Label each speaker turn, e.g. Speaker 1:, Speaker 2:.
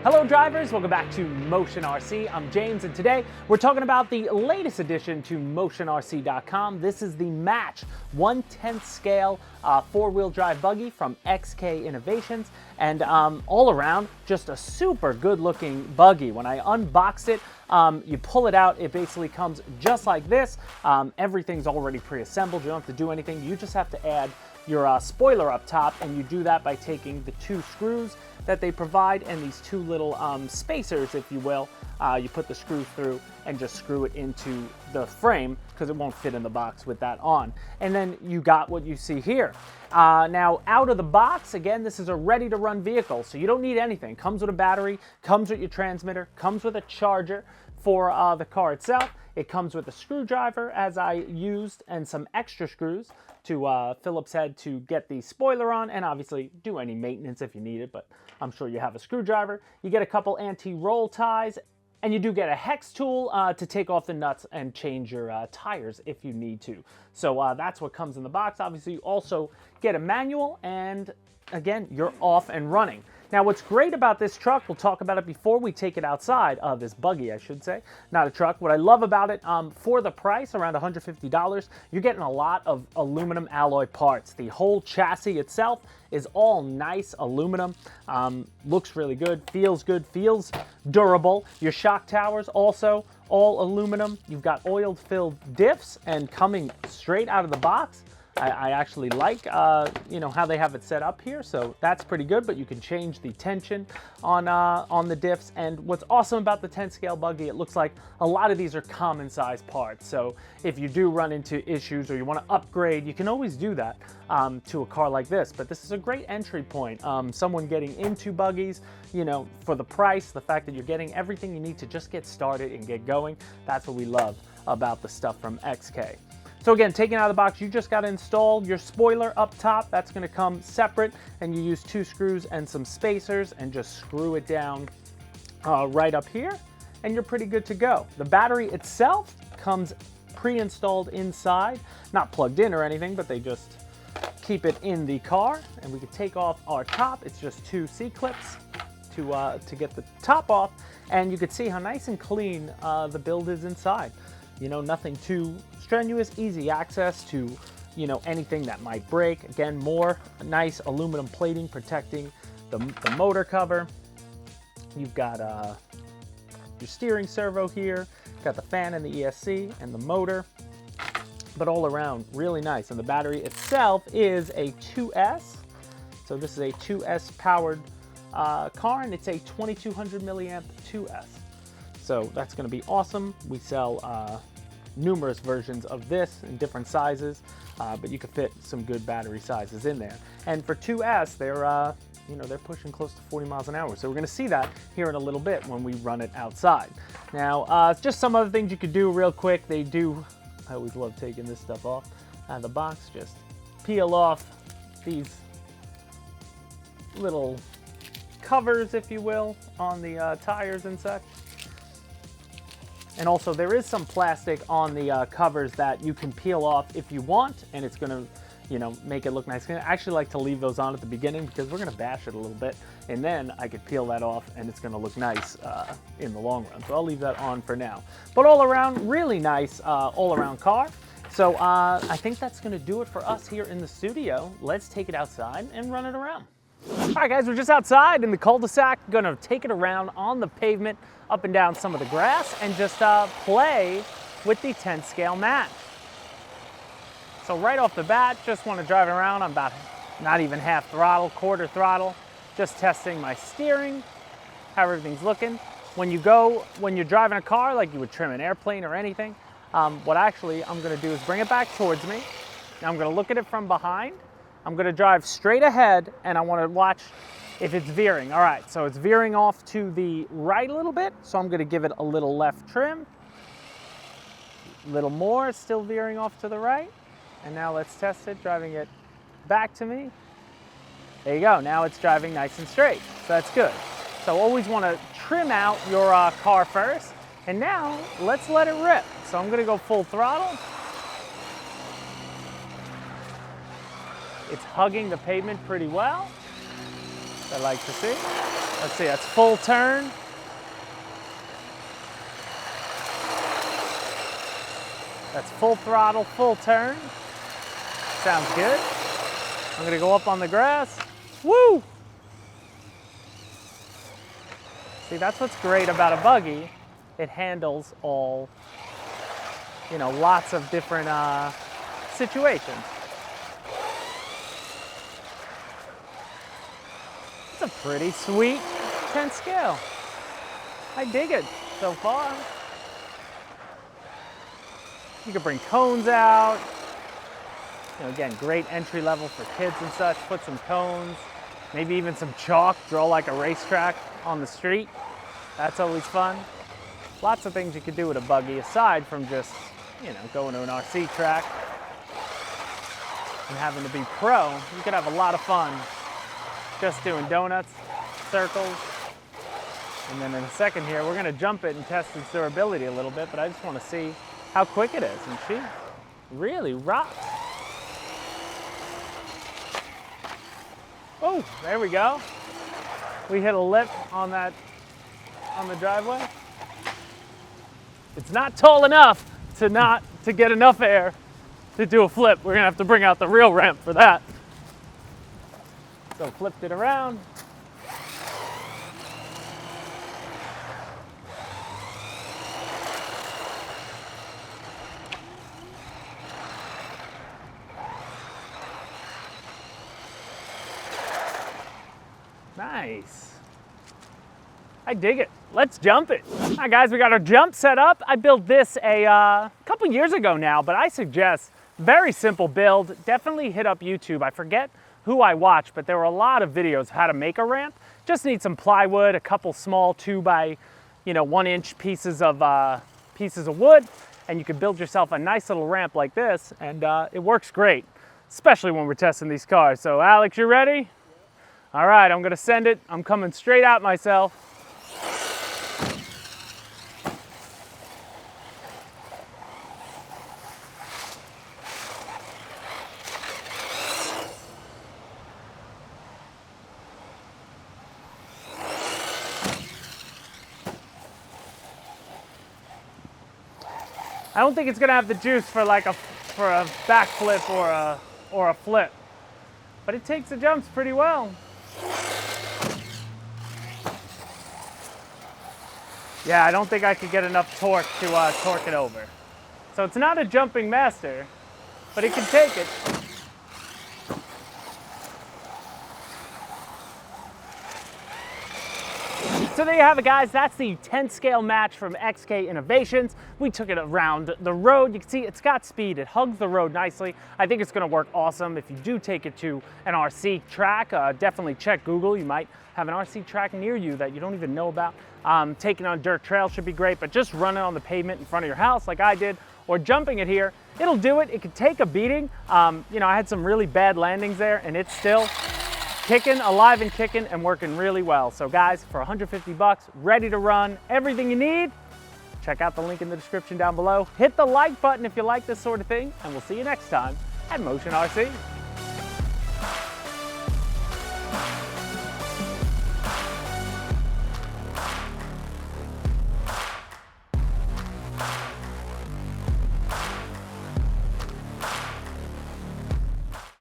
Speaker 1: Hello drivers, welcome back to Motion RC. I'm James and today we're talking about the latest addition to MotionRC.com. This is the Match 1/10 scale four-wheel drive buggy from XK Innovations, and all around just a super good looking buggy. When I unboxed it, you pull it out, it basically comes just like this. Everything's already pre-assembled, you don't have to do anything, you just have to add your spoiler up top, and you do that by taking the two screws that they provide and these two little spacers, if you will. You put the screws through and just screw it into the frame because it won't fit in the box with that on. And then you got what you see here. Now out of the box, again, this is a ready to run vehicle, so you don't need anything. Comes with a battery, comes with your transmitter, comes with a charger for the car itself. It comes with a screwdriver, as I used, and some extra screws to Phillips head to get the spoiler on, and obviously do any maintenance if you need it, but I'm sure you have a screwdriver. You get a couple anti-roll ties, and you do get a hex tool to take off the nuts and change your tires if you need to. So that's what comes in the box. Obviously, you also get a manual, and again, you're off and running. Now, what's great about this truck, we'll talk about it before we take it outside, this buggy, I should say, not a truck. What I love about it, for the price, around $150, you're getting a lot of aluminum alloy parts. The whole chassis itself is all nice aluminum, looks really good, feels durable. Your shock towers also all aluminum. You've got oil-filled diffs, and coming straight out of the box, I actually like, how they have it set up here, so that's pretty good, but you can change the tension on the diffs. And what's awesome about the 10 scale buggy, it looks like a lot of these are common size parts. So if you do run into issues or you want to upgrade, you can always do that to a car like this. But this is a great entry point. Someone getting into buggies, for the price, the fact that you're getting everything you need to just get started and get going, that's what we love about the stuff from XK. So again, taking out of the box, you just got to install your spoiler up top. That's going to come separate, and you use two screws and some spacers and just screw it down right up here, and you're pretty good to go. The battery itself comes pre-installed inside, not plugged in or anything, but they just keep it in the car, and we can take off our top. It's just two C-clips to get the top off, and you can see how nice and clean the build is inside. Nothing too strenuous, easy access to, anything that might break. Again, more nice aluminum plating protecting the motor cover. You've got your steering servo here, got the fan and the ESC and the motor, but all around really nice. And the battery itself is a 2S. So this is a 2S powered car, and it's a 2200 milliamp 2S. So that's going to be awesome. We sell numerous versions of this in different sizes, but you can fit some good battery sizes in there. And for 2S, they're pushing close to 40 miles an hour. So we're going to see that here in a little bit when we run it outside. Now, just some other things you could do real quick. I always love taking this stuff off out of the box. Just peel off these little covers, if you will, on the tires and such. And also, there is some plastic on the covers that you can peel off if you want, and it's going to, make it look nice. I actually like to leave those on at the beginning because we're going to bash it a little bit, and then I could peel that off, and it's going to look nice in the long run. So I'll leave that on for now. But all around, really nice all-around car. So I think that's going to do it for us here in the studio. Let's take it outside and run it around. All right, guys, we're just outside in the cul-de-sac. Gonna take it around on the pavement, up and down some of the grass, and just play with the 10 scale Match. So right off the bat, just want to drive around. I'm about not even half throttle, quarter throttle, just testing my steering, how everything's looking. When you're driving a car, like you would trim an airplane or anything, what actually I'm gonna do is bring it back towards me. Now I'm gonna look at it from behind. I'm going to drive straight ahead, and I want to watch if it's veering. All right, so it's veering off to the right a little bit, so I'm going to give it a little left trim. A little more, still veering off to the right. And now let's test it, driving it back to me. There you go, now it's driving nice and straight, so that's good. So always want to trim out your car first, and now let's let it rip. So I'm going to go full throttle. It's hugging the pavement pretty well. I like to see. Let's see, that's full turn. That's full throttle, full turn. Sounds good. I'm gonna go up on the grass. Woo! See, that's what's great about a buggy. It handles all, you know, lots of different situations. It's a pretty sweet 10 scale. I dig it so far. You can bring cones out. You know, again, great entry level for kids and such. Put some cones, maybe even some chalk, draw like a racetrack on the street. That's always fun. Lots of things you could do with a buggy aside from just, you know, going to an RC track and having to be pro. You could have a lot of fun just doing donuts, circles. And then in a second here, we're gonna jump it and test its durability a little bit, but I just wanna see how quick it is. And she really rocks. Oh, there we go. We hit a lip on that, on the driveway. It's not tall enough to get enough air to do a flip. We're gonna have to bring out the real ramp for that. So flipped it around. Nice. I dig it. Let's jump it. All right, guys, we got our jump set up. I built this a couple years ago now, but I suggest very simple build. Definitely hit up YouTube. I forget who I watched, but there were a lot of videos of how to make a ramp. Just need some plywood, a couple small 2 by 1 inch pieces of wood, and you can build yourself a nice little ramp like this, and it works great, especially when we're testing these cars. So Alex, you ready? All right, I'm gonna send it. I'm coming straight out myself. I don't think it's gonna have the juice for like a backflip or a flip, but it takes the jumps pretty well. Yeah, I don't think I could get enough torque to torque it over. So it's not a jumping master, but it can take it. So there you have it, guys. That's the 10 scale match from XK Innovations. We took it around the road. You can see it's got speed. It hugs the road nicely. I think it's gonna work awesome. If you do take it to an RC track, definitely check Google. You might have an RC track near you that you don't even know about. Taking on dirt trail should be great, but just running on the pavement in front of your house like I did, or jumping it here, it'll do it. It could take a beating. You know, I had some really bad landings there, and it's still kicking, alive and kicking, and working really well. So guys, for 150 bucks, ready to run, everything you need, check out the link in the description down below. Hit the like button if you like this sort of thing, and we'll see you next time at Motion RC.